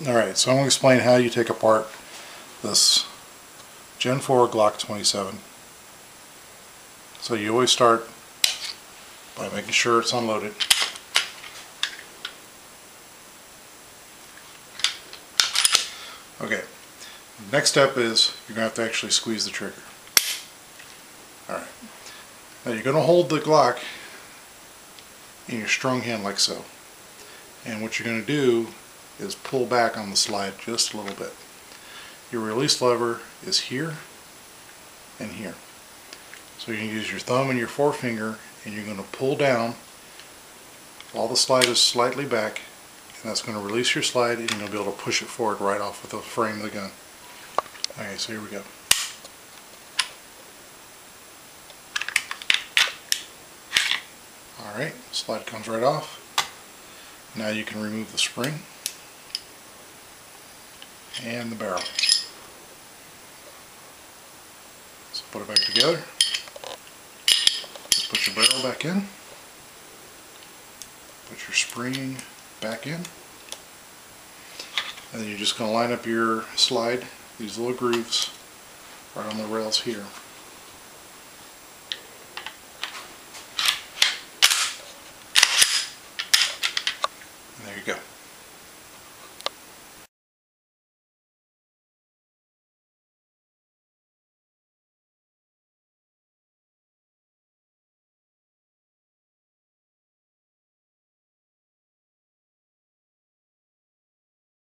Alright, so I'm going to explain how you take apart this Gen 4 Glock 27. So you always start by making sure it's unloaded. Okay, next step is you're going to have to actually squeeze the trigger. Alright, now you're going to hold the Glock in your strong hand like so. And what you're going to do is pull back on the slide just a little bit. Your release lever is here and here. So you can use your thumb and your forefinger and you're going to pull down while the slide is slightly back, and that's going to release your slide and you're going to be able to push it forward right off with the frame of the gun. Okay, so here we go. Alright, slide comes right off. Now you can remove the spring and the barrel. So put it back together. Just put your barrel back in. Put your spring back in. And then you're just going to line up your slide, these little grooves, right on the rails here.